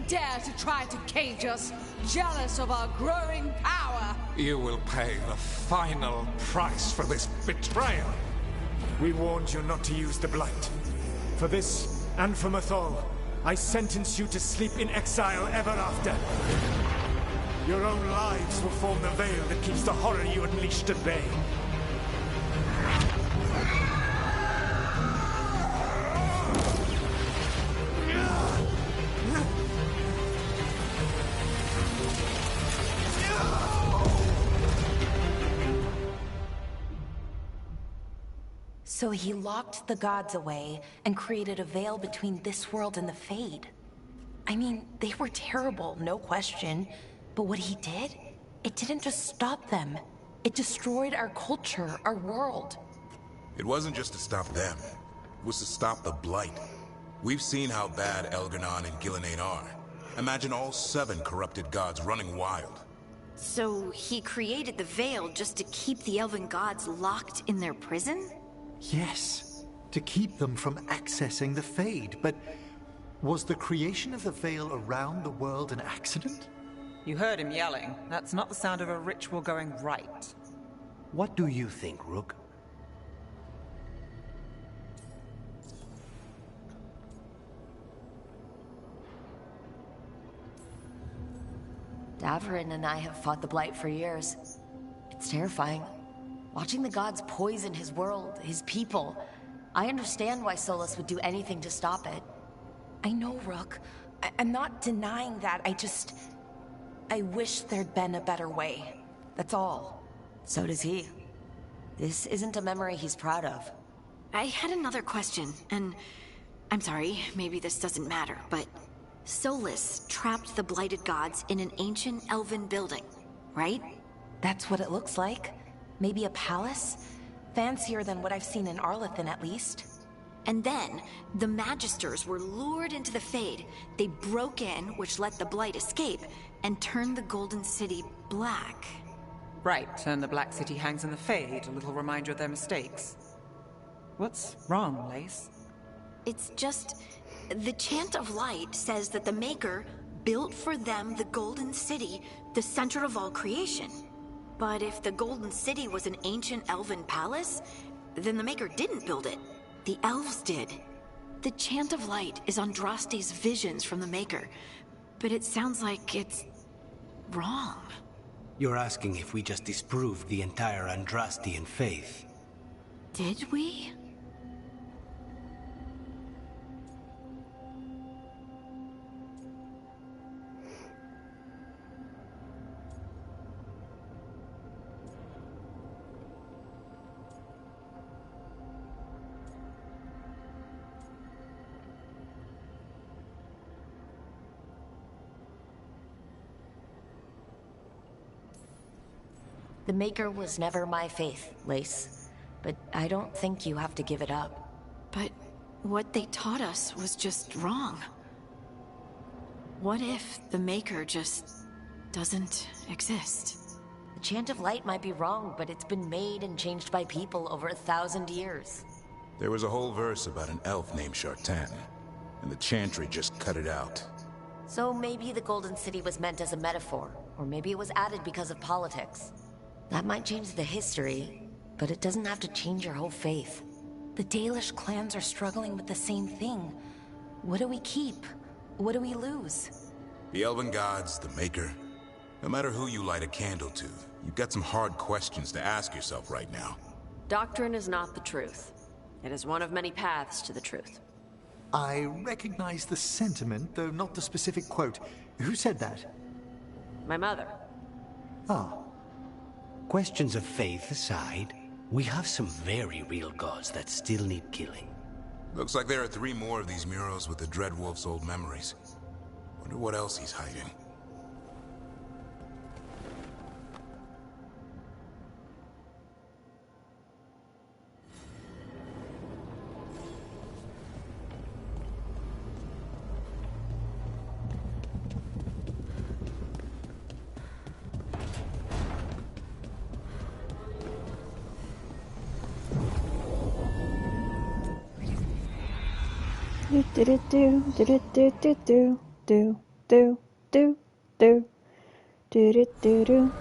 dare to try to cage us, jealous of our growing power. You will pay the final price for this betrayal. We warned you not to use the Blight. For this, and for Mathol, I sentence you to sleep in exile ever after. Your own lives will form the veil that keeps the horror you unleashed at bay. So he locked the gods away and created a veil between this world and the Fade. I mean, they were terrible, no question. But what he did, it didn't just stop them. It destroyed our culture, our world. It wasn't just to stop them. It was to stop the Blight. We've seen how bad Elganon and Gillenane are. Imagine all 7 corrupted gods running wild. So he created the Veil just to keep the Elven gods locked in their prison? Yes, to keep them from accessing the Fade, but was the creation of the Veil around the world an accident? You heard him yelling. That's not the sound of a ritual going right. What do you think, Rook? Davarin and I have fought the Blight for years. It's terrifying. Watching the gods poison his world, his people. I understand why Solus would do anything to stop it. I know, Rook. I'm not denying that. I wish there'd been a better way. That's all. So does he. This isn't a memory he's proud of. I had another question, and I'm sorry, maybe this doesn't matter, but Solus trapped the blighted gods in an ancient elven building, right? That's what it looks like. Maybe a palace? Fancier than what I've seen in Arlethan, at least. And then, the Magisters were lured into the Fade. They broke in, which let the Blight escape, and turned the Golden City black. Right, and the Black City hangs in the Fade, a little reminder of their mistakes. What's wrong, Lace? It's just... the Chant of Light says that the Maker built for them the Golden City, the center of all creation. But if the Golden City was an ancient elven palace, then the Maker didn't build it. The elves did. The Chant of Light is Andraste's visions from the Maker, but it sounds like it's wrong. You're asking if we just disproved the entire Andrastian faith. Did we? The Maker was never my faith, Lace. But I don't think you have to give it up. But what they taught us was just wrong. What if the Maker just doesn't exist? The Chant of Light might be wrong, but it's been made and changed by people over 1,000 years. There was a whole verse about an elf named Shartan, and the Chantry just cut it out. So maybe the Golden City was meant as a metaphor, or maybe it was added because of politics. That might change the history, but it doesn't have to change your whole faith. The Dalish clans are struggling with the same thing. What do we keep? What do we lose? The Elven gods, the Maker. No matter who you light a candle to, you've got some hard questions to ask yourself right now. Doctrine is not the truth. It is one of many paths to the truth. I recognize the sentiment, though not the specific quote. Who said that? My mother. Ah. Questions of faith aside, we have some very real gods that still need killing. Looks like there are 3 more of these murals with the Dreadwolf's old memories. Wonder what else he's hiding. Do do do do do do do do. do, do, do, do, do, do, do.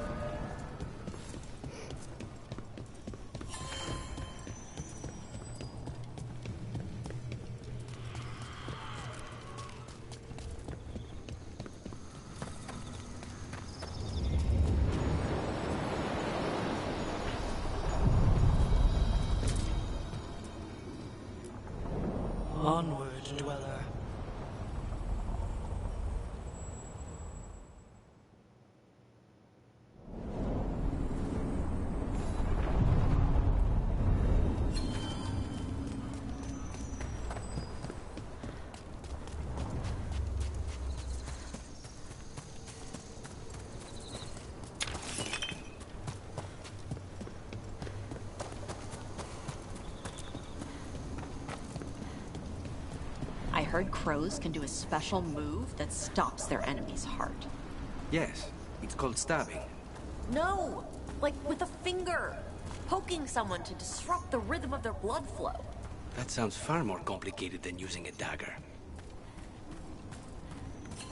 Onward, dweller. I heard crows can do a special move that stops their enemy's heart. Yes, it's called stabbing. No! Like with a finger! Poking someone to disrupt the rhythm of their blood flow. That sounds far more complicated than using a dagger.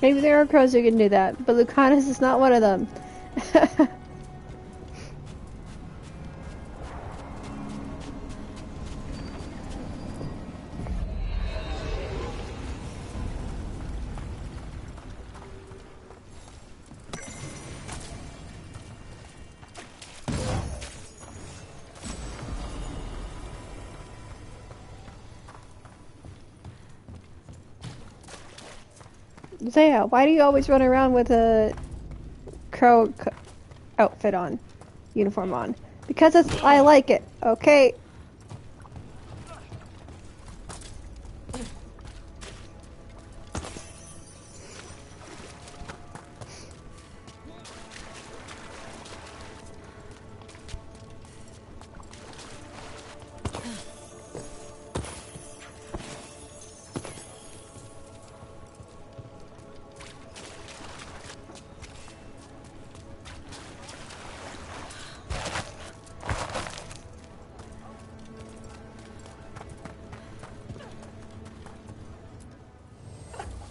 Maybe there are crows who can do that, but Lucanus is not one of them. Zaya, why do you always run around with a crow outfit on, uniform on? Because I like it, okay?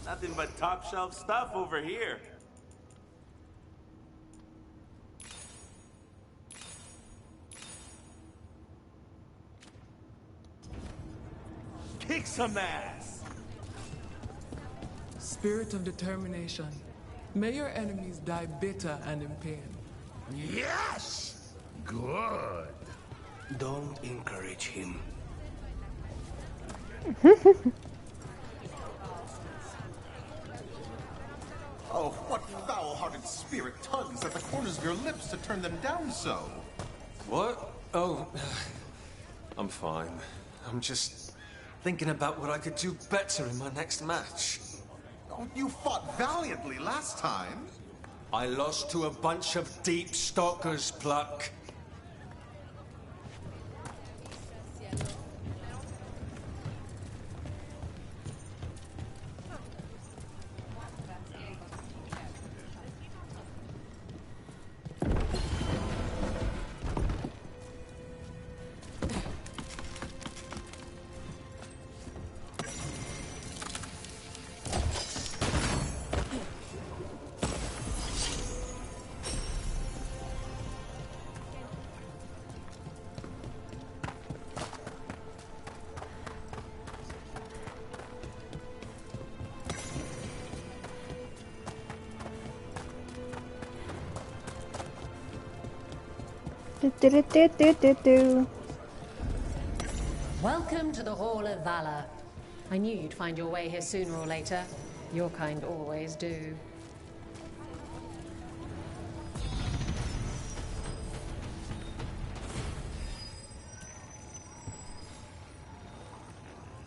Nothing but top shelf stuff over here. Kick some ass! Spirit of determination. May your enemies die bitter and in pain. Yes! Good. Don't encourage him. Oh, what foul-hearted spirit tugs at the corners of your lips to turn them down so? What? Oh, I'm fine. I'm just thinking about what I could do better in my next match. Oh, you fought valiantly last time. I lost to a bunch of deep stalkers, Pluck. Welcome to the Hall of Valor. I knew you'd find your way here sooner or later. Your kind always do.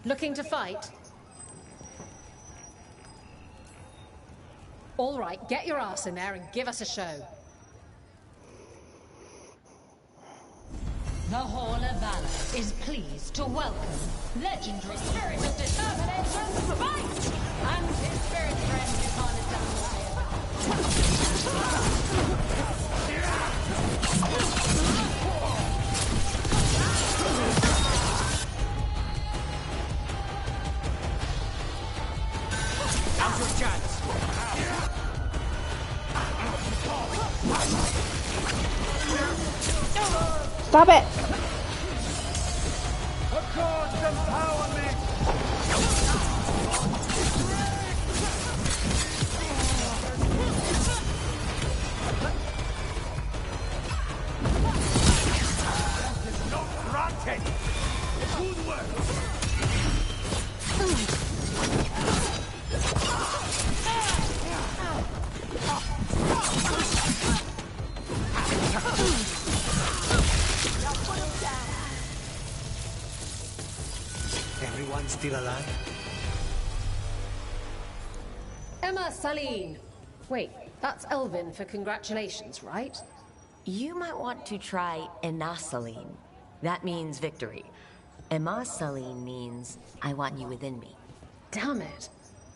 Looking to fight? All right, get your ass in there and give us a show. The Hall of Valor is pleased to welcome legendary spirit of determination, fight! And his spirit friend Lucanus down Now's your chance. Stop it! Everyone still alive? Emma Saline. Wait, that's Elvin for congratulations, right? You might want to try Enasaline. That means victory. Emasaline means I want you within me. Damn it.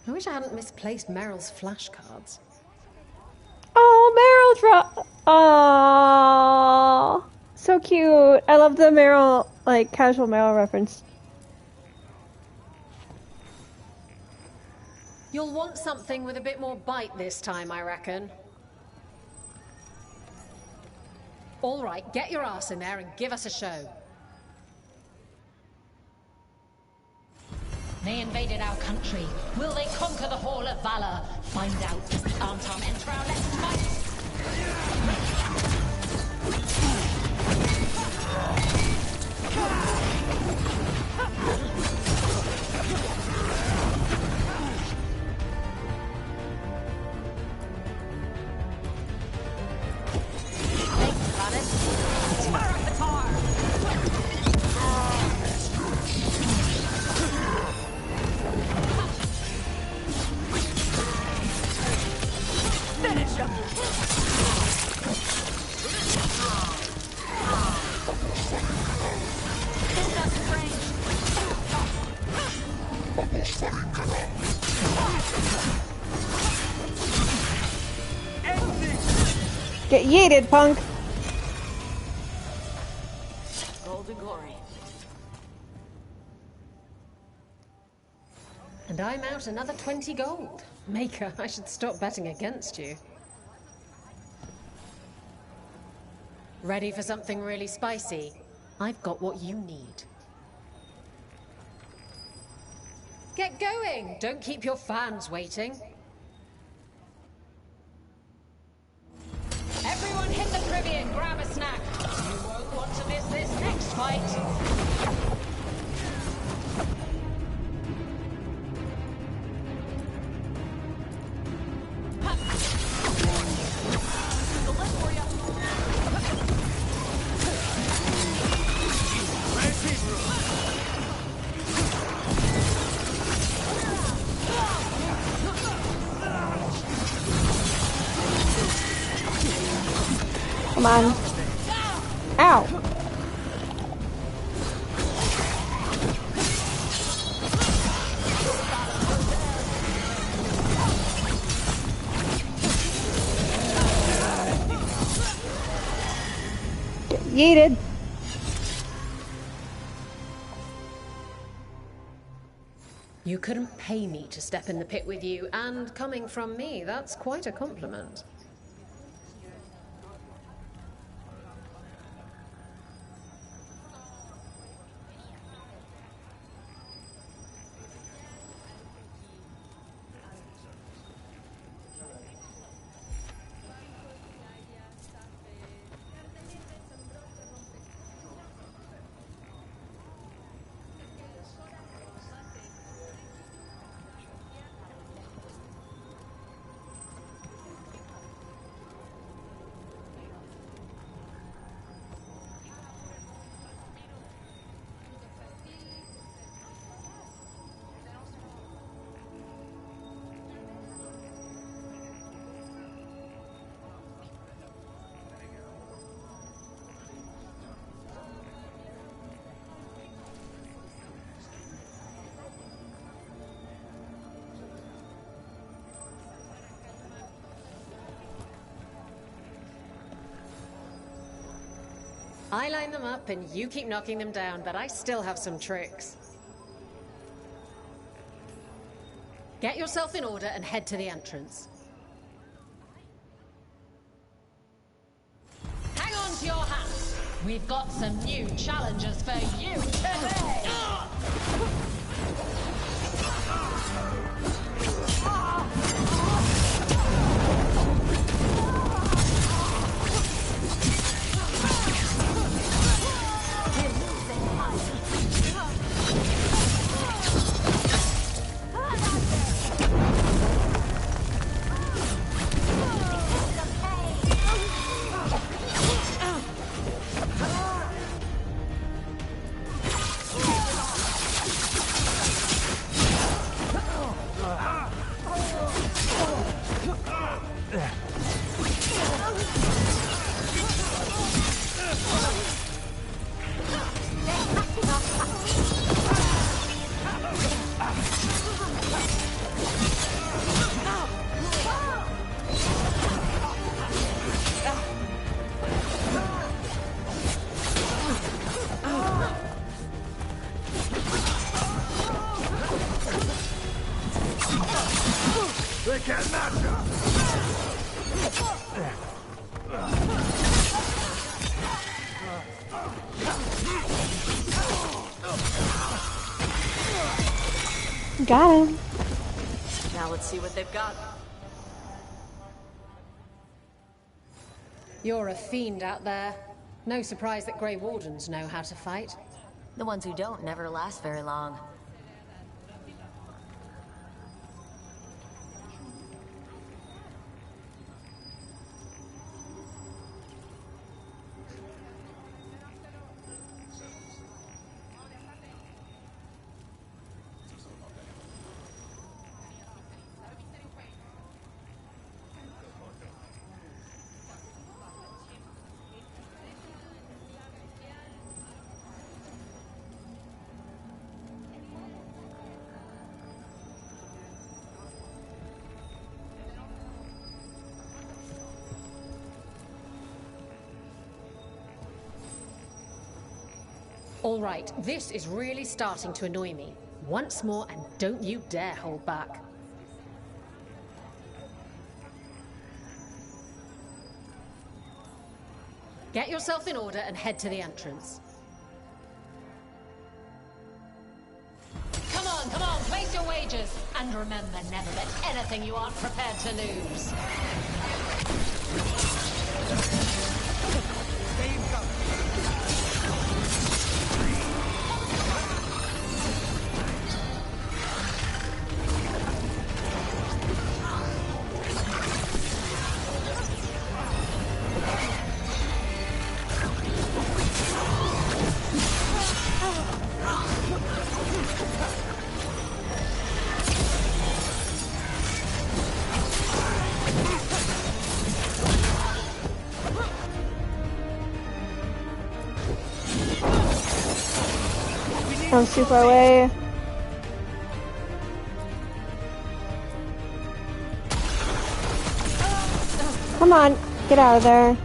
I wish I hadn't misplaced Meryl's flashcards. Oh, Meryl so cute. I love the Meryl, like, casual Meryl reference. You'll want something with a bit more bite this time, I reckon. All right, get your ass in there and give us a show. They invaded our country. Will they conquer the Hall of Valor? Find out as the Arm enter our next fight. Get yeeted, punk! Golden glory. And I'm out another 20 gold. Maker, I should stop betting against you. Ready for something really spicy? I've got what you need. Get going! Don't keep your fans waiting. Everyone hit the privy and grab a snack. You won't want to miss this next fight. Come on. Ow. Get yeeted. You couldn't pay me to step in the pit with you, and coming from me, that's quite a compliment. I line them up and you keep knocking them down, but I still have some tricks. Get yourself in order and head to the entrance. Hang on to your hats. We've got some new challenges for you today! They can't match us! Got him. Now let's see what they've got. You're a fiend out there. No surprise that Grey Wardens know how to fight. The ones who don't never last very long. All right, this is really starting to annoy me. Once more, and don't you dare hold back. Get yourself in order and head to the entrance. Come on, place your wagers. And remember, never bet anything you aren't prepared to lose. I'm super away. Come on, get out of there.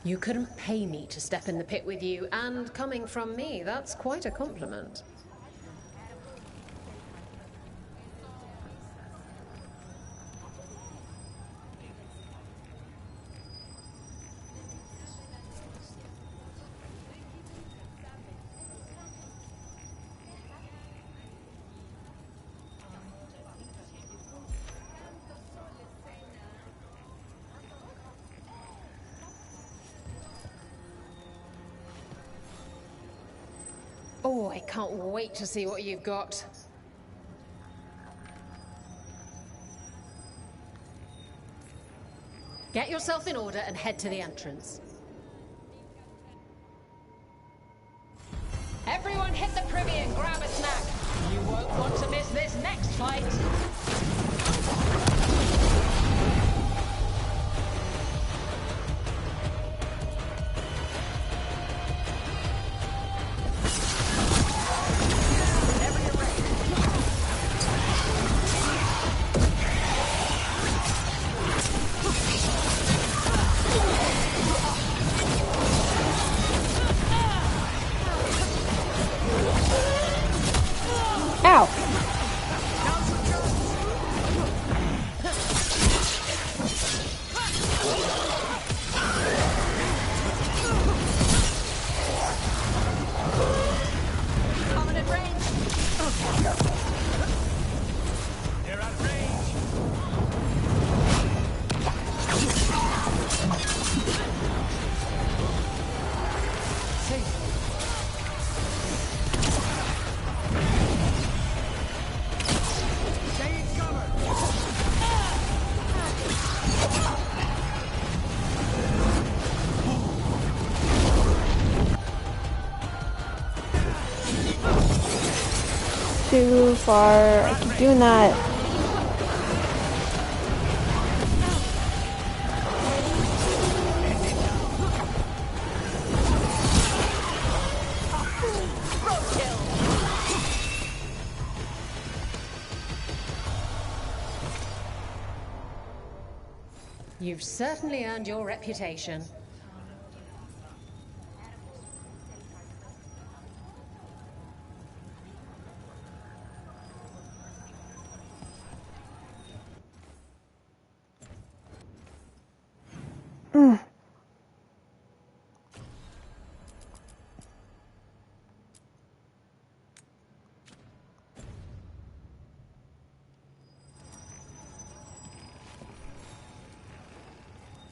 You couldn't pay me to step in the pit with you, and coming from me, that's quite a compliment. Oh, I can't wait to see what you've got. Get yourself in order and head to the entrance. Everyone hit the privy and grab a snack. You won't want to miss this next fight. Ow! Coming at range. They're at range. Stay in cover. Too far. I keep doing that. You've certainly earned your reputation.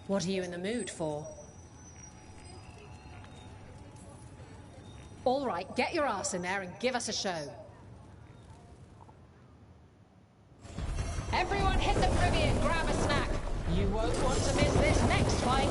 What are you in the mood for? All right, get your ass in there and give us a show. Everyone hit the privy and grab a snack. You won't want to miss this next fight.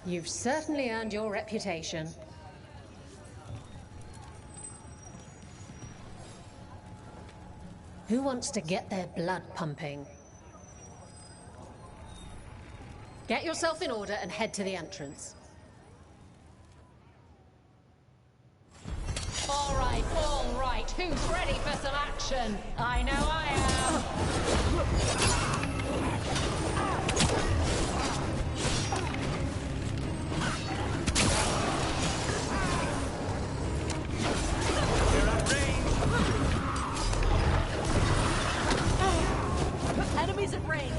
You've certainly earned your reputation. Who wants to get their blood pumping? Get yourself in order and head to the entrance. All right, who's ready for some action? I know I am. Enemies at range.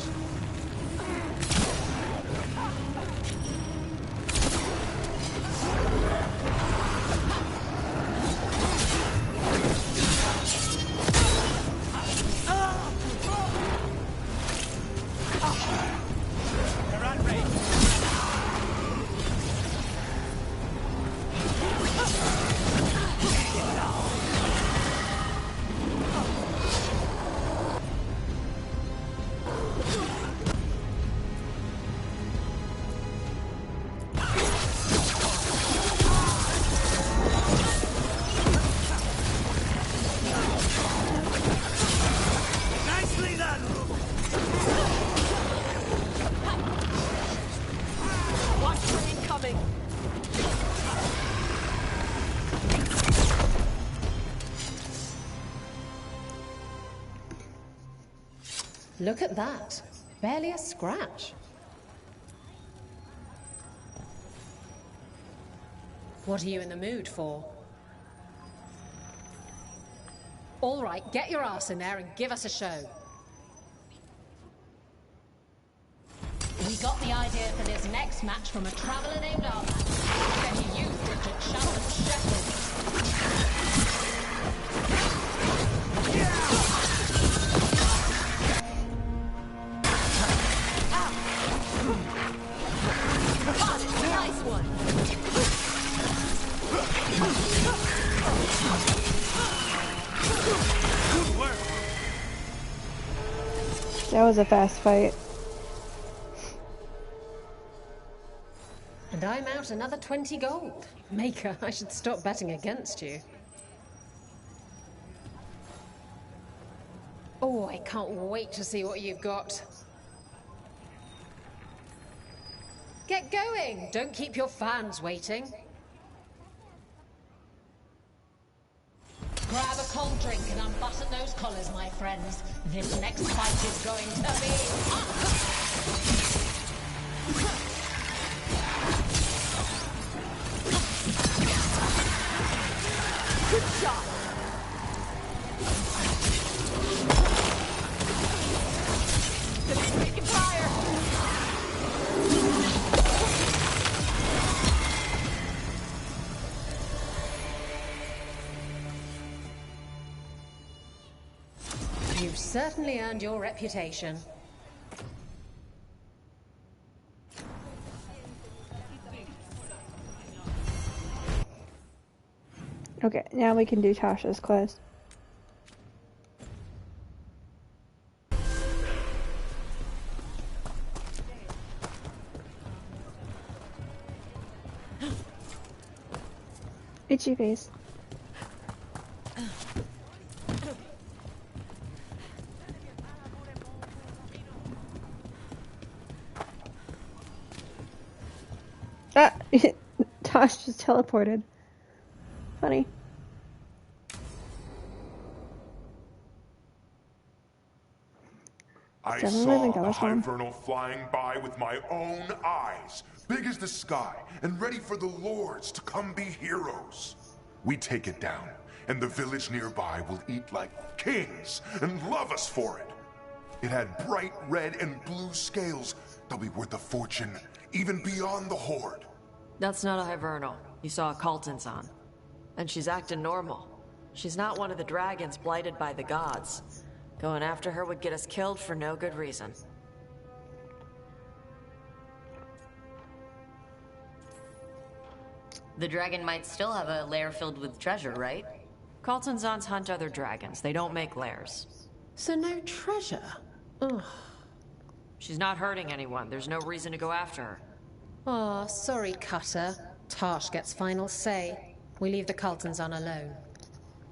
Look at that. Barely a scratch. What are you in the mood for? All right, get your ass in there and give us a show. We got the idea for this next match from a traveler named Arthur. Then he used it to challenge Shepard. Nice one. That was a fast fight. And I'm out another 20 gold. Maker, I should stop betting against you. Oh, I can't wait to see what you've got. Get going! Don't keep your fans waiting. Grab a cold drink and unbutton those collars, my friends. This next fight is going to be good shot! Taking fire! You've certainly earned your reputation. Okay, now we can do Tasha's quest. Itchy face. Ah! Tosh just teleported. Funny. I Definitely saw think that the was fun. Hivernal flying by with my own eyes, big as the sky, and ready for the lords to come be heroes. We take it down, and the village nearby will eat like kings and love us for it. It had bright red and blue scales. They'll be worth a fortune, even beyond the Horde. That's not a Hivernal. You saw a Calton's on. And she's acting normal. She's not one of the dragons blighted by the gods. Going after her would get us killed for no good reason. The dragon might still have a lair filled with treasure, right? Caltonzons hunt other dragons. They don't make lairs. So no treasure? Ugh. She's not hurting anyone. There's no reason to go after her. Oh, sorry, Cutter. Tarsh gets final say. We leave the Caltonzon alone.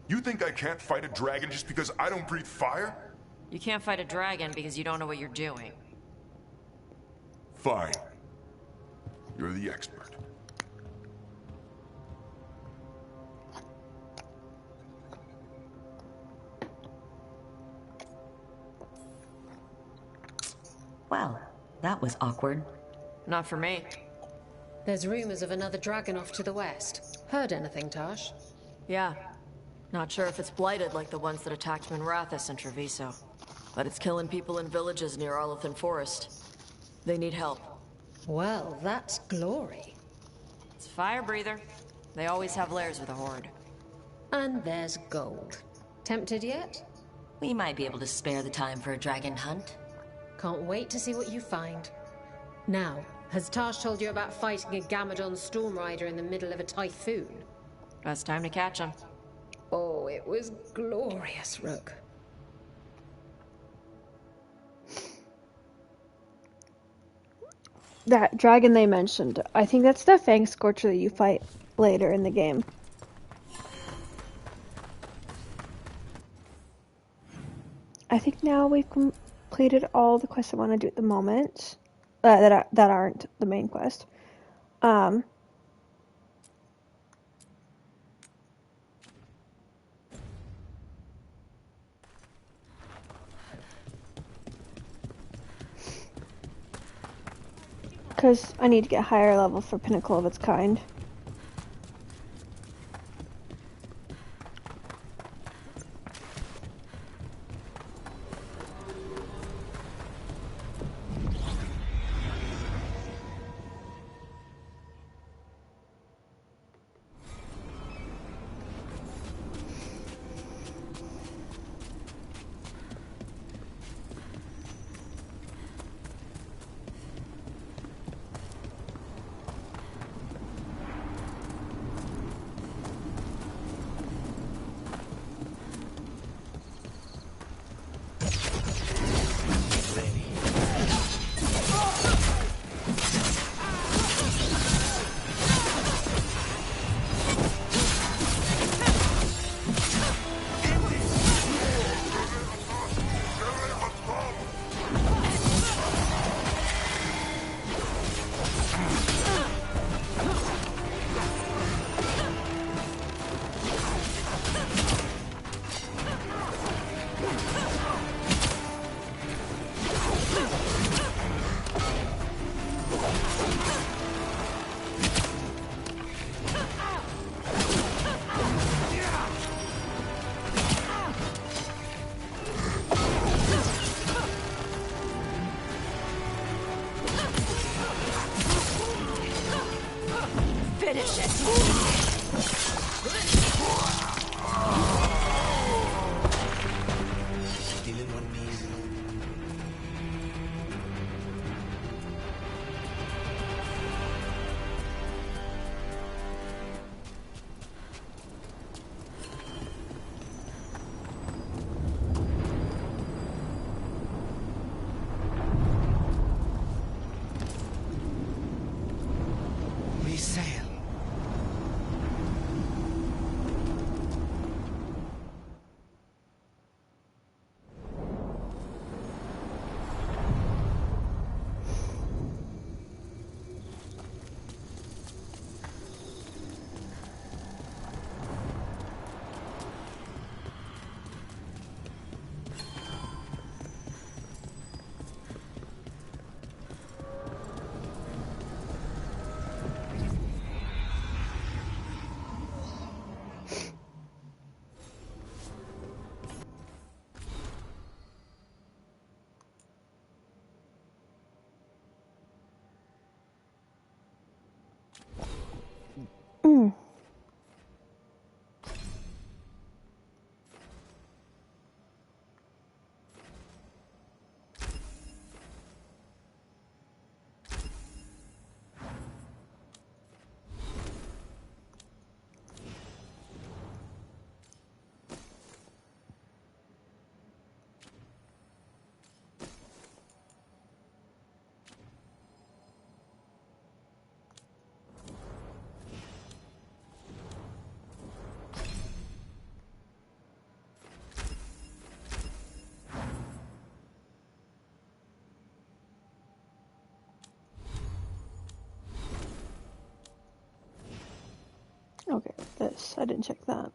You think I can't fight a dragon just because I don't breathe fire? You can't fight a dragon because you don't know what you're doing. Fine. You're the expert. Well, that was awkward. Not for me. There's rumors of another dragon off to the west. Heard anything, Tarsh? Yeah. Not sure if it's blighted like the ones that attacked Minrathis and Treviso. But it's killing people in villages near Arlethan Forest. They need help. Well, that's glory. It's Fire Breather. They always have lairs with a horde. And there's gold. Tempted yet? We might be able to spare the time for a dragon hunt. Can't wait to see what you find. Now, has Tarsh told you about fighting a Gamadon storm rider in the middle of a typhoon? Best time to catch him. Oh, it was glorious, Rook. That dragon they mentioned, I think that's the Fang Scorcher that you fight later in the game. I think now we've completed all the quests I want to do at the moment. That aren't the main quest. Because I need to get higher level for Pinnacle of its kind. Finish it! Feeling one piece. We sail. Okay, this. I didn't check that.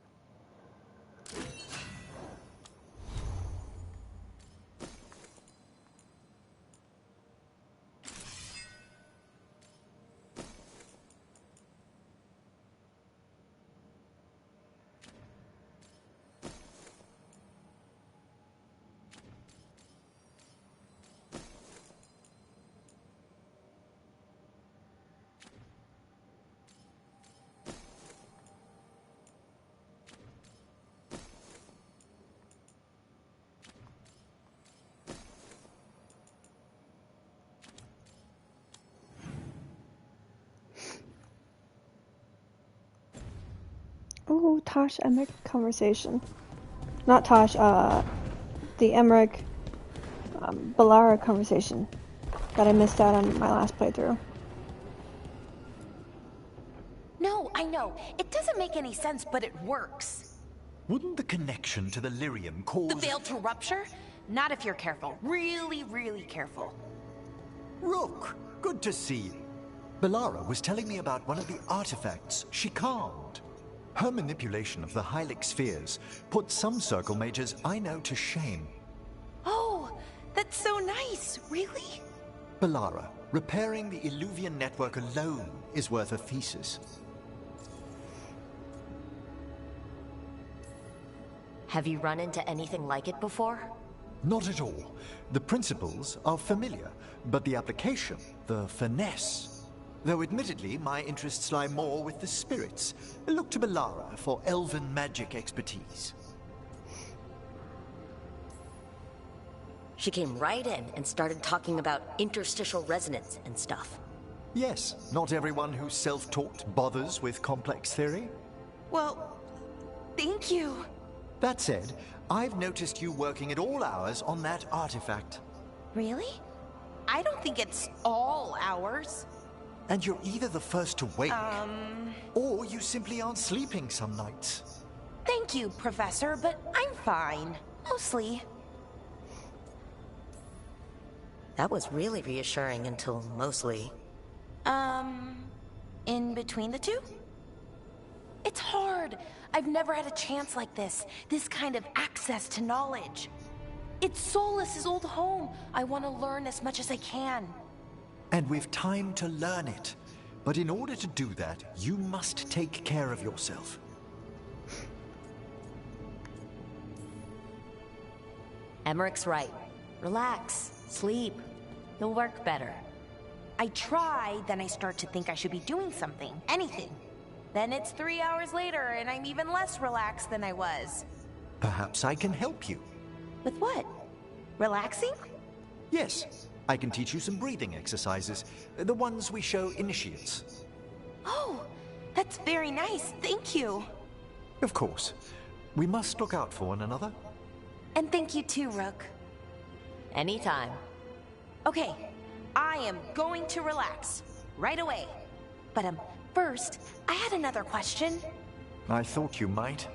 Ooh, Tosh Emmerich conversation. Not Tosh, the Emmerich Balara conversation that I missed out on my last playthrough. No, I know. It doesn't make any sense, but it works. Wouldn't the connection to the lyrium cause... The veil to rupture? Not if you're careful. Really, really careful. Rook, good to see you. Balara was telling me about one of the artifacts she calmed. Her manipulation of the Hylic spheres put some circle mages I know to shame. Oh, that's so nice. Really? Balara, repairing the Illuvian network alone is worth a thesis. Have you run into anything like it before? Not at all. The principles are familiar, but the application, the finesse... Though admittedly, my interests lie more with the spirits. Look to Balara for elven magic expertise. She came right in and started talking about interstitial resonance and stuff. Yes, not everyone who's self-taught bothers with complex theory. Well, thank you. That said, I've noticed you working at all hours on that artifact. Really? I don't think it's all hours. And you're either the first to wake, or you simply aren't sleeping some nights. Thank you, Professor, but I'm fine. Mostly. That was really reassuring until mostly. In between the two? It's hard. I've never had a chance like this kind of access to knowledge. It's Solas's old home. I want to learn as much as I can. And we've time to learn it. But in order to do that, you must take care of yourself. Emmerich's right. Relax. Sleep. You'll work better. I try, then I start to think I should be doing something, anything. Then it's 3 hours later and I'm even less relaxed than I was. Perhaps I can help you. With what? Relaxing? Yes, I can teach you some breathing exercises, the ones we show initiates. Oh, that's very nice, thank you. Of course. We must look out for one another. And thank you too, Rook. Anytime. Okay, I am going to relax, right away. But first, I had another question. I thought you might.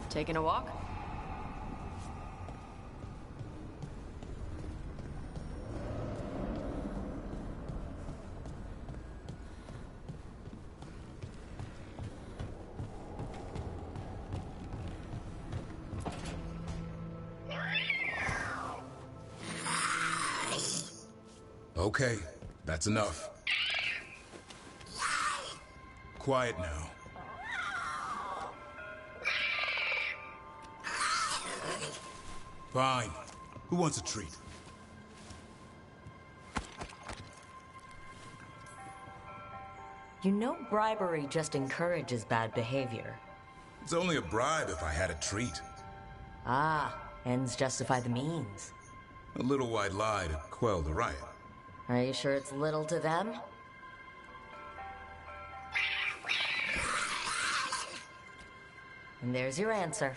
Taking a walk? Okay, that's enough. Quiet now. Fine. Who wants a treat? You know bribery just encourages bad behavior. It's only a bribe if I had a treat. Ah, ends justify the means. A little white lie to quell the riot. Are you sure it's little to them? And there's your answer.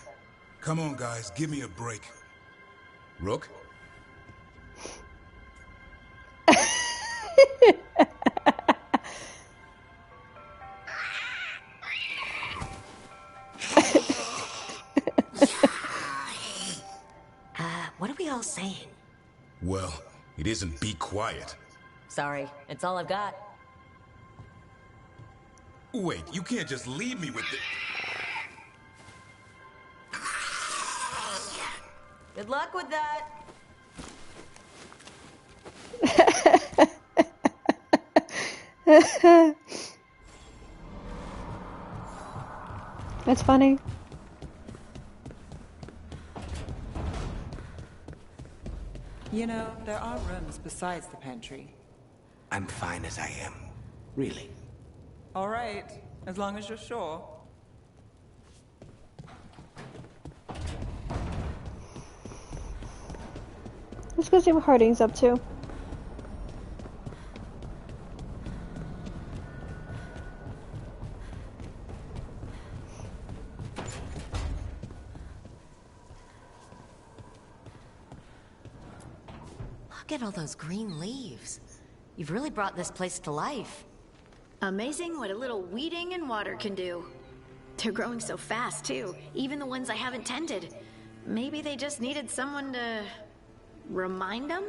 Come on, guys, give me a break. Rook? What are we all saying? Well, it isn't be quiet. Sorry, it's all I've got. Wait, you can't just leave me with the... Good luck with that. That's funny. You know, there are rooms besides the pantry. I'm fine as I am. Really. All right, as long as you're sure. Let's go see what Harding's up to. Look at all those green leaves. You've really brought this place to life. Amazing what a little weeding and water can do. They're growing so fast, too. Even the ones I haven't tended. Maybe they just needed someone to... remind them?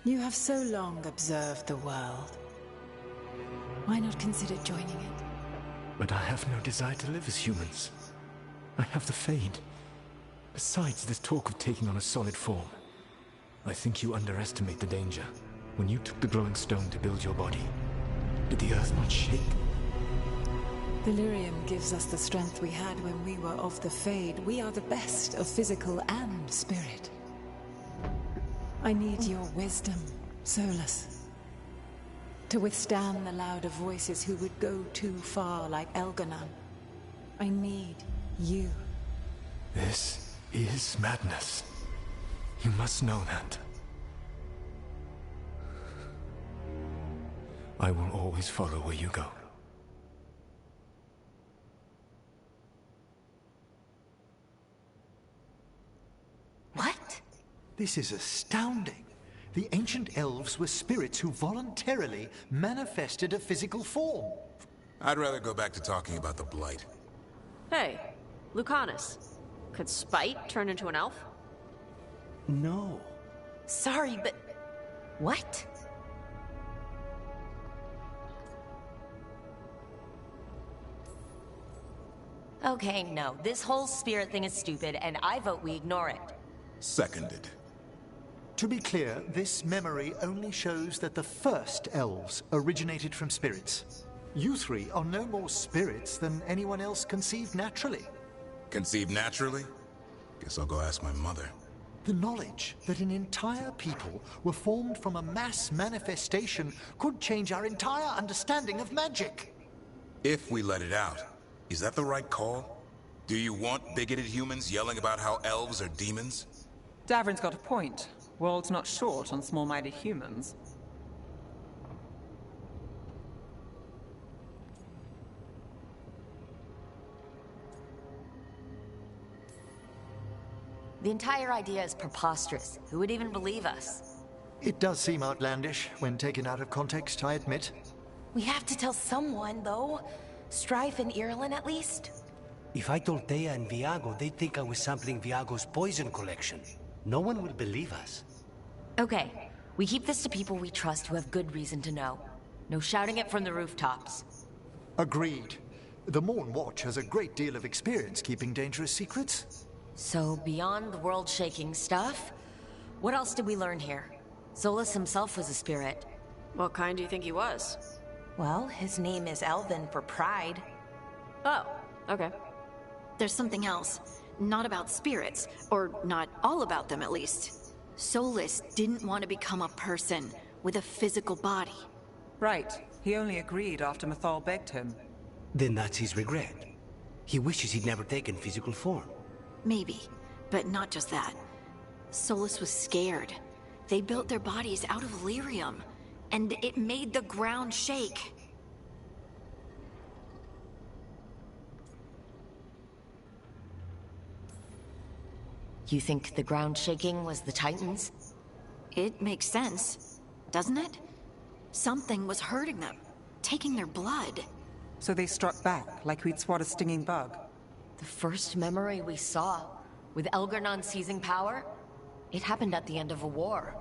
You have so long observed the world. Why not consider joining it? But I have no desire to live as humans. I have the Fade. Besides this talk of taking on a solid form, I think you underestimate the danger. When you took the glowing stone to build your body, did the earth not shake? Delirium gives us the strength we had when we were of the Fade. We are the best of physical and spirit. I need your wisdom, Solus. To withstand the louder voices who would go too far like Elganon. I need you. This is madness. You must know that. I will always follow where you go. This is astounding. The ancient elves were spirits who voluntarily manifested a physical form. I'd rather go back to talking about the Blight. Hey, Lucanus. Could Spite turn into an elf? No. Sorry, but... What? Okay, no. This whole spirit thing is stupid, and I vote we ignore it. Seconded. To be clear, this memory only shows that the first elves originated from spirits. You three are no more spirits than anyone else conceived naturally. Conceived naturally? Guess I'll go ask my mother. The knowledge that an entire people were formed from a mass manifestation could change our entire understanding of magic. If we let it out, is that the right call? Do you want bigoted humans yelling about how elves are demons? Davrin's got a point. World's not short on small-minded humans. The entire idea is preposterous. Who would even believe us? It does seem outlandish when taken out of context, I admit. We have to tell someone, though. Strife and Irulan, at least. If I told Thea and Viago, they'd think I was sampling Viago's poison collection. No one will believe us. Okay, we keep this to people we trust who have good reason to know. No shouting it from the rooftops. Agreed. The Morn Watch has a great deal of experience keeping dangerous secrets. So, beyond the world-shaking stuff, what else did we learn here? Solus himself was a spirit. What kind do you think he was? Well, his name is Elven for pride. Oh, okay. There's something else. Not about spirits, or not all about them at least. Solus didn't want to become a person with a physical body. Right. He only agreed after Mythal begged him. Then that's his regret. He wishes he'd never taken physical form. Maybe, but not just that. Solus was scared. They built their bodies out of lyrium, and it made the ground shake. You think the ground shaking was the Titans? It makes sense, doesn't it? Something was hurting them, taking their blood. So they struck back, like we'd swat a stinging bug. The first memory we saw, with Elgarnon seizing power, it happened at the end of a war.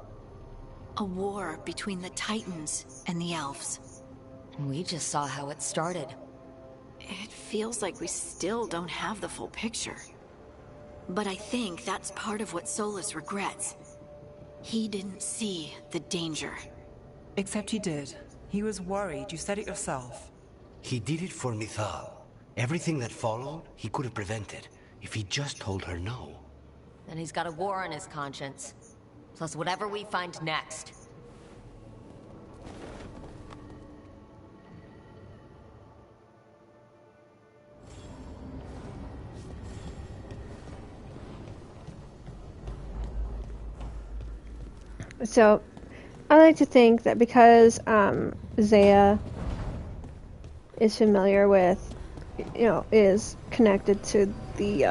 A war between the Titans and the Elves. And we just saw how it started. It feels like we still don't have the full picture. But I think that's part of what Solus regrets. He didn't see the danger. Except he did. He was worried, you said it yourself. He did it for Mythal. Everything that followed, he could have prevented, if he just told her no. Then he's got a war on his conscience. Plus whatever we find next. So, I like to think that because Zaya is familiar with, is connected to the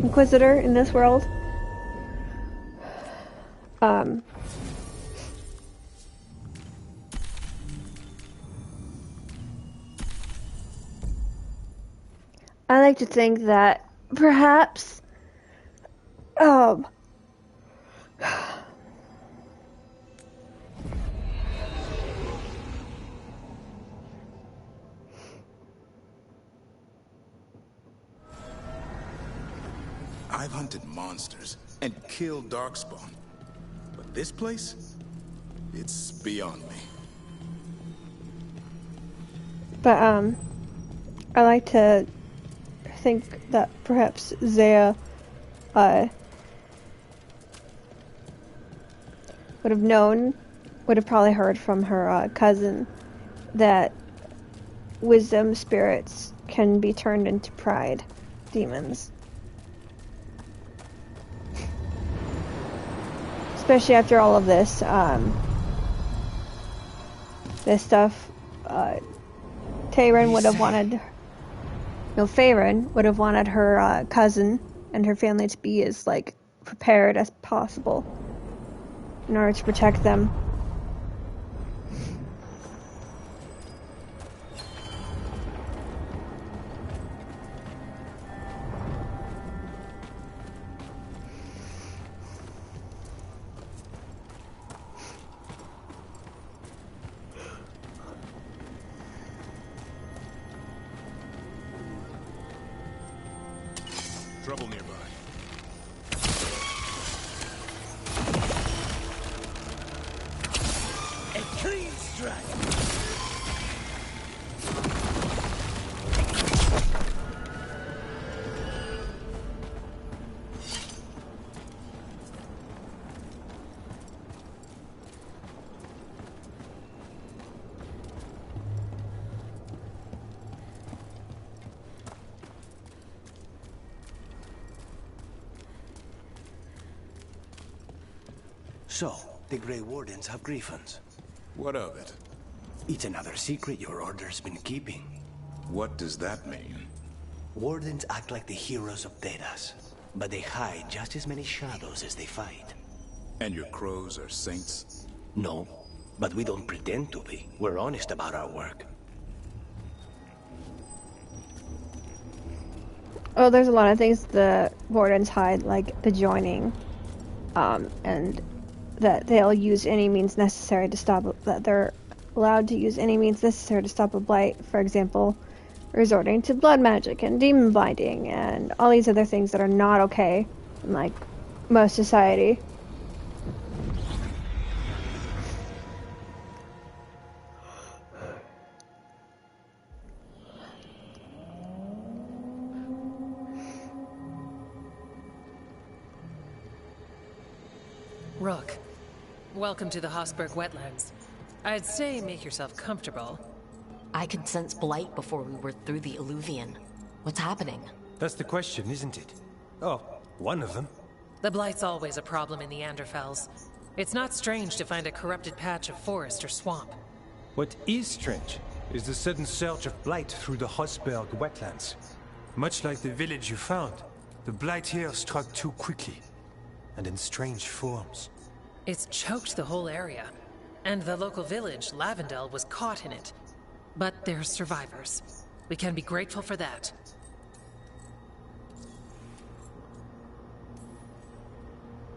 Inquisitor in this world, I like to think that perhaps I've hunted monsters and killed Darkspawn. But this place? It's beyond me. But, I like to think that perhaps Zaya, would have probably heard from her, cousin that wisdom spirits can be turned into pride demons. Especially after all of this, this stuff, Faerun would have her cousin and her family to be as, prepared as possible in order to protect them. Trouble nearby. A clean strike. So, the Grey Wardens have griffins. What of it? It's another secret your order's been keeping. What does that mean? Wardens act like the heroes of Thedas, but they hide just as many shadows as they fight. And your crows are saints? No, but we don't pretend to be. We're honest about our work. Oh, there's a lot of things the Wardens hide, like the joining, and that they'll use any means necessary to stop, that they're allowed to use any means necessary to stop a blight, for example, resorting to blood magic and demon blinding and all these other things that are not okay in, like, most society. Rook, welcome to the Hossberg Wetlands. I'd say make yourself comfortable. I could sense blight before we were through the Illuvian. What's happening? That's the question, isn't it? Oh, one of them. The blight's always a problem in the Anderfels. It's not strange to find a corrupted patch of forest or swamp. What is strange is the sudden surge of blight through the Hossberg Wetlands. Much like the village you found, the blight here struck too quickly, and in strange forms. It's choked the whole area, and the local village, Lavendel, was caught in it. But they're survivors. We can be grateful for that.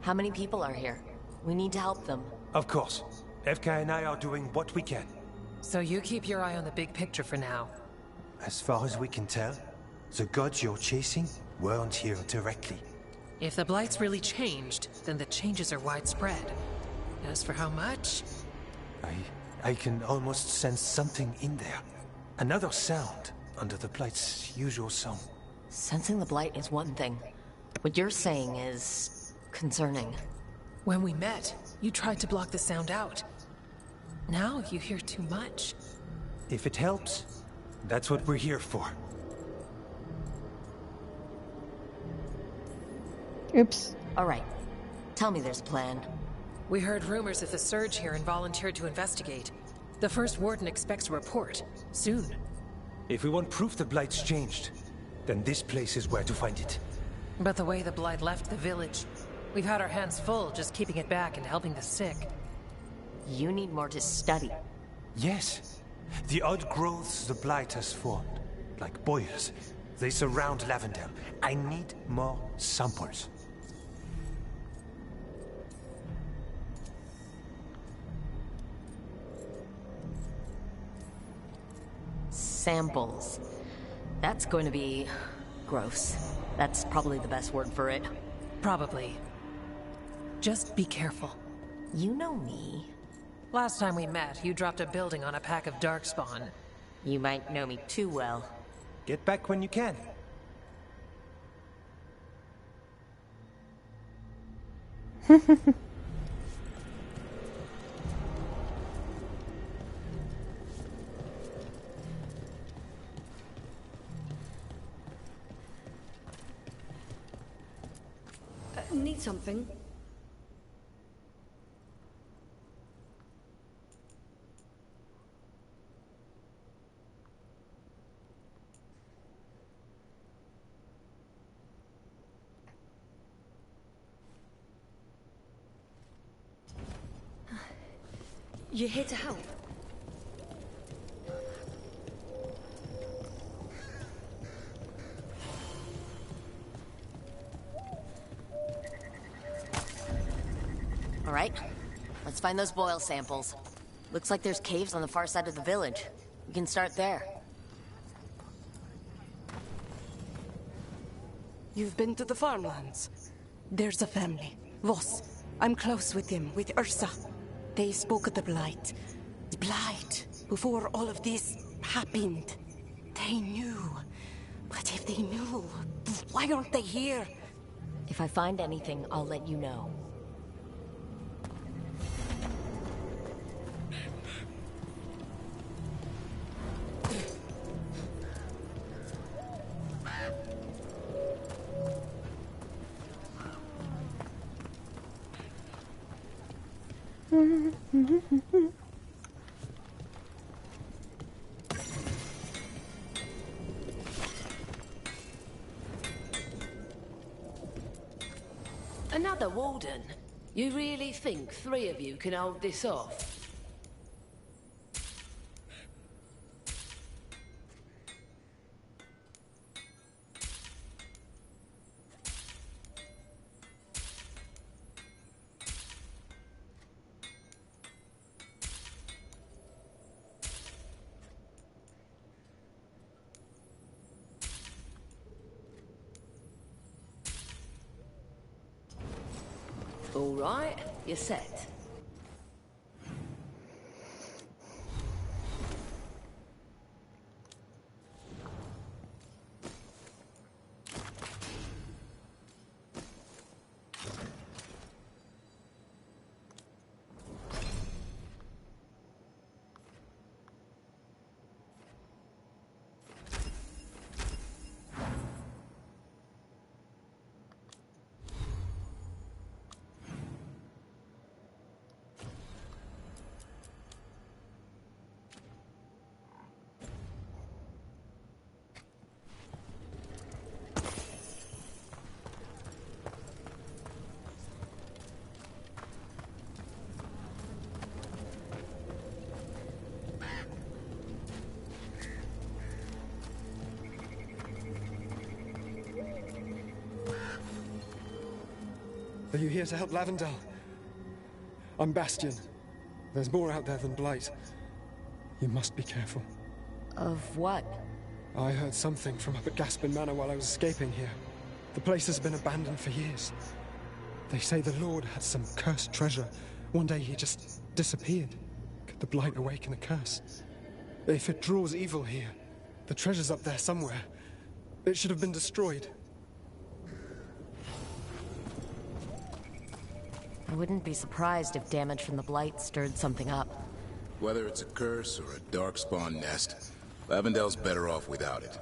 How many people are here? We need to help them. Of course. FK and I are doing what we can. So you keep your eye on the big picture for now. As far as we can tell, the gods you're chasing weren't here directly. If the blight's really changed, then the changes are widespread. As for how much? I can almost sense something in there. Another sound under the blight's usual song. Sensing the blight is one thing. What you're saying is concerning. When we met, you tried to block the sound out. Now you hear too much. If it helps, that's what we're here for. Oops. All right. Tell me there's a plan. We heard rumors of the surge here and volunteered to investigate. The first Warden expects a report. Soon. If we want proof the blight's changed, then this place is where to find it. But the way the blight left the village, we've had our hands full just keeping it back and helping the sick. You need more to study. Yes. The odd growths the blight has formed, like boils, they surround Lavendel. I need more samples. Samples. That's going to be gross. That's probably the best word for it. Probably. Just be careful. You know me. Last time we met, you dropped a building on a pack of darkspawn. You might know me too well. Get back when you can. Need something? You here to help? All right, let's find those boil samples. Looks like there's caves on the far side of the village. We can start there. You've been to the farmlands. There's a family, Voss. I'm close with them, with Ursa. They spoke of the Blight. The Blight. Before all of this happened. They knew. But if they knew, why aren't they here? If I find anything, I'll let you know. Another Warden? You really think 3 of you can hold this off? All right, you're set. Are you here to help Lavendel? I'm Bastion. There's more out there than Blight. You must be careful. Of what? I heard something from up at Gaspin Manor while I was escaping here. The place has been abandoned for years. They say the Lord had some cursed treasure. One day he just disappeared. Could the Blight awaken the curse? If it draws evil here, the treasure's up there somewhere. It should have been destroyed. I wouldn't be surprised if damage from the Blight stirred something up. Whether it's a curse or a darkspawn nest, Lavendel's better off without it.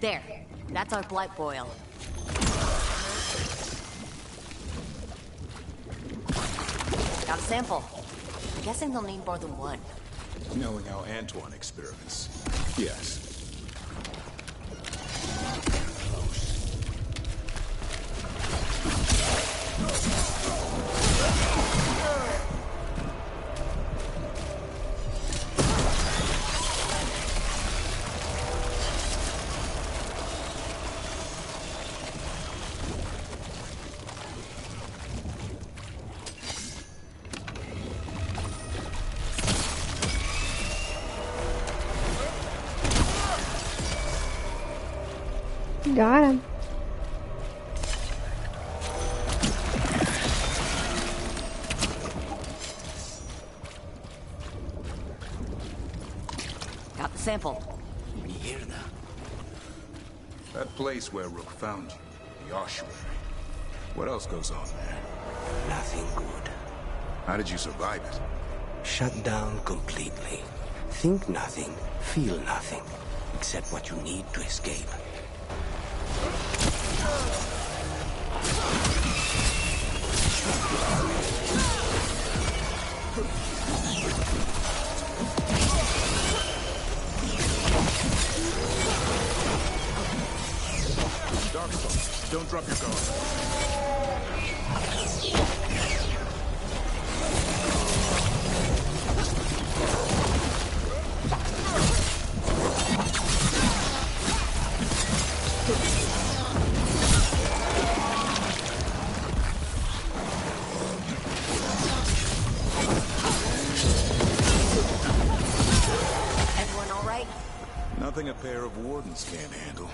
There. That's our Blight boil. Got a sample. I'm guessing they'll need more than one. Knowing how Antoine experiments. Yes. Got him. Got the sample. Mierda. That place where Rook found you, the ossuary. What else goes on there? Nothing good. How did you survive it? Shut down completely. Think nothing, feel nothing, except what you need to escape. Drop your guard. Everyone all right? Nothing a pair of wardens can't handle.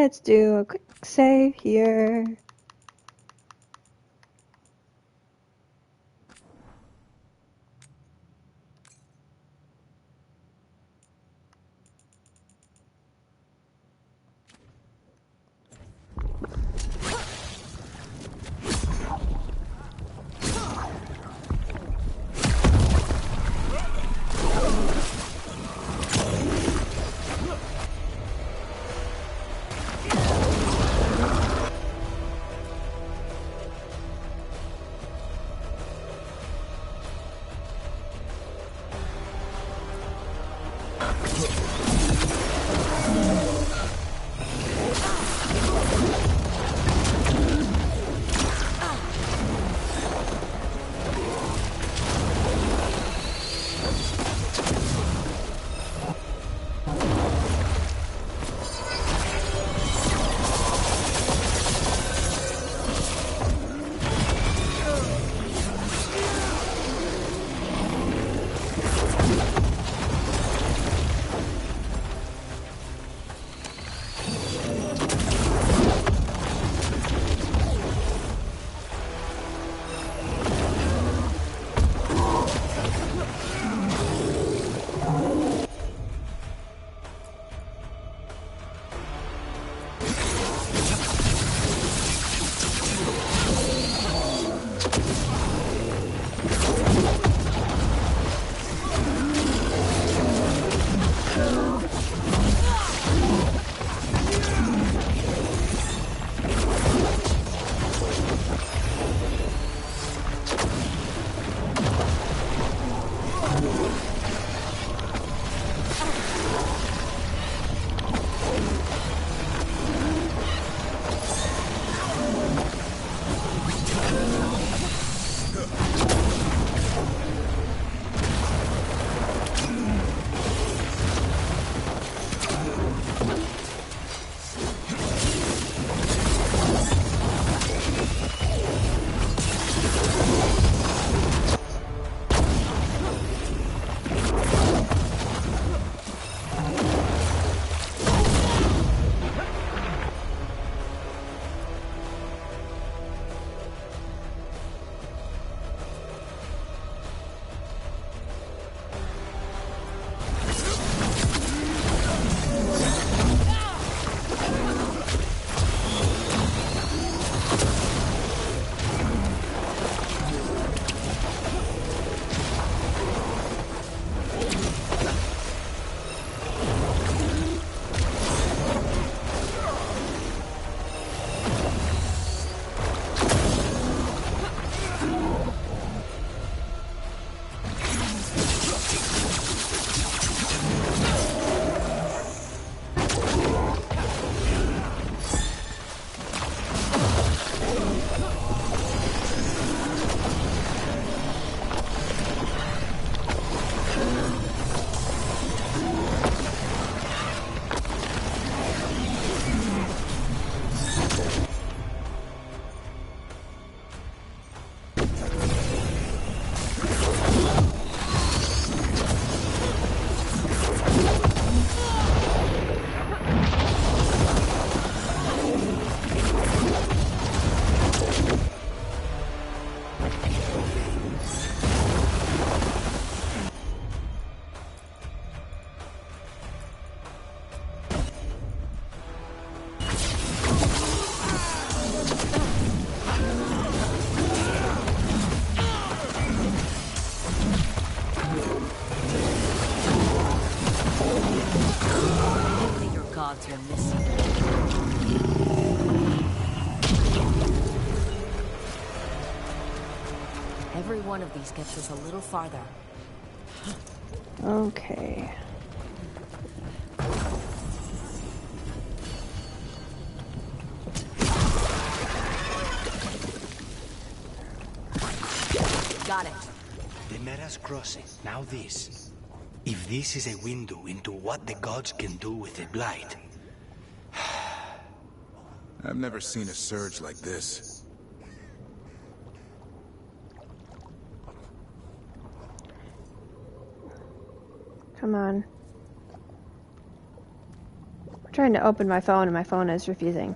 Let's do a quick save here. gods were missing. one of these gets us a little farther. Okay. Got it. The Meras crossing. Now this. If this is a window into what the gods can do with the Blight... I've never seen a surge like this. Come on. I'm trying to open my phone and my phone is refusing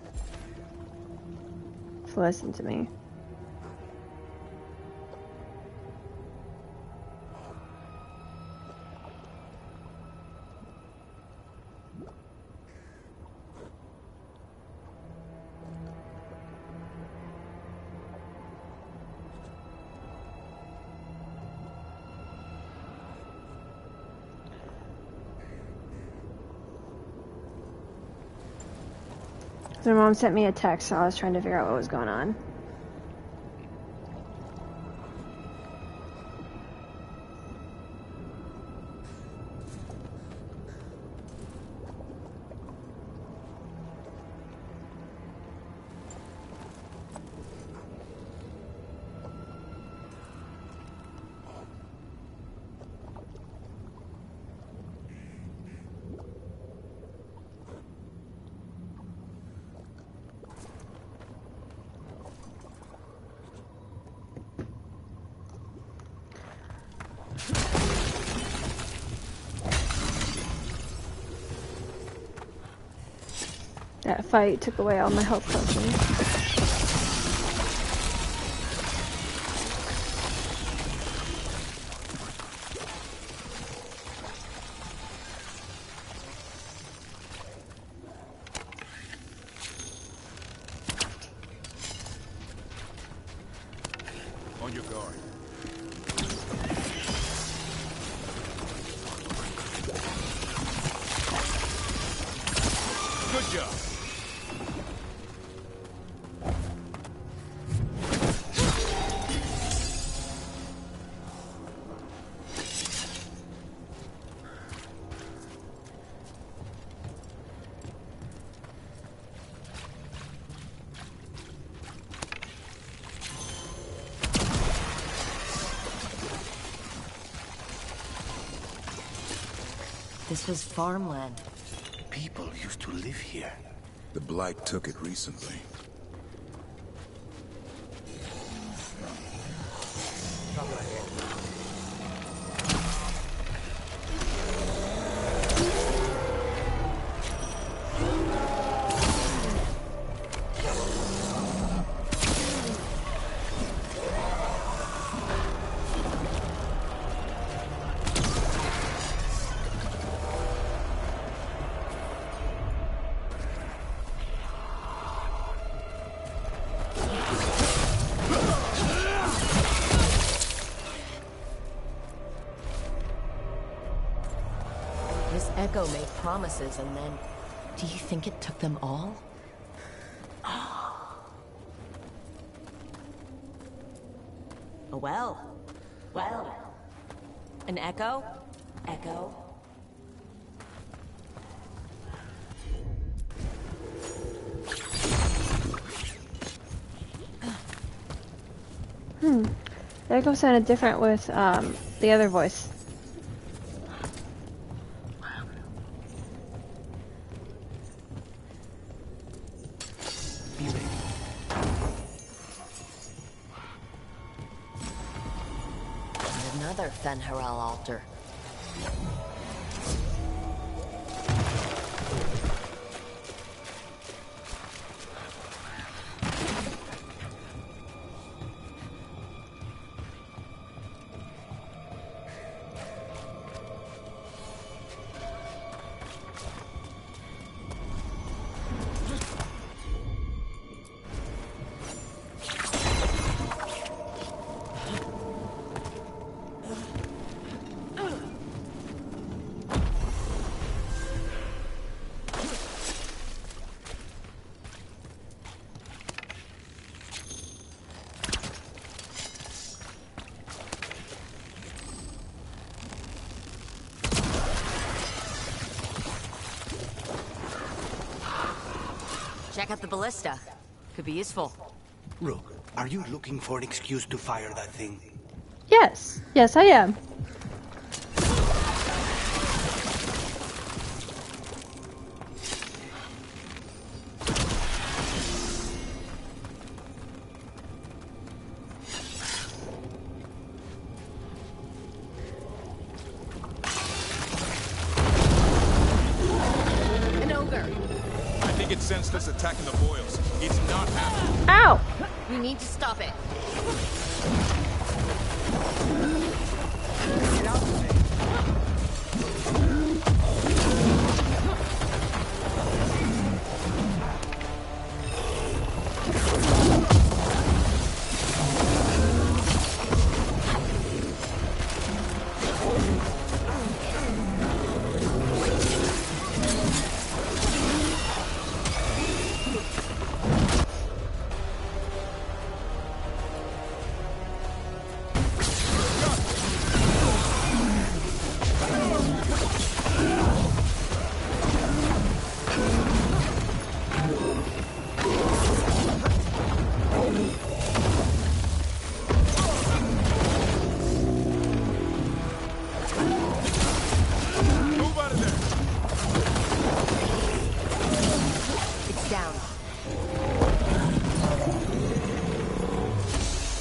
to listen to me. So my mom sent me a text, so I was trying to figure out what was going on. That fight took away all my health potions. On your guard. Good job. This was farmland. People used to live here. The Blight took it recently. This Echo made promises and then... Do you think it took them all? Oh, well. An Echo? Echo? The echo sounded different with the other voice. And another Fen'Harel altar. Check out the ballista. Could be useful. Rook, are you looking for an excuse to fire that thing? Yes. Yes, I am. It sensed us attacking the boils. It's not happening. Ow! We need to stop it. Get out of there.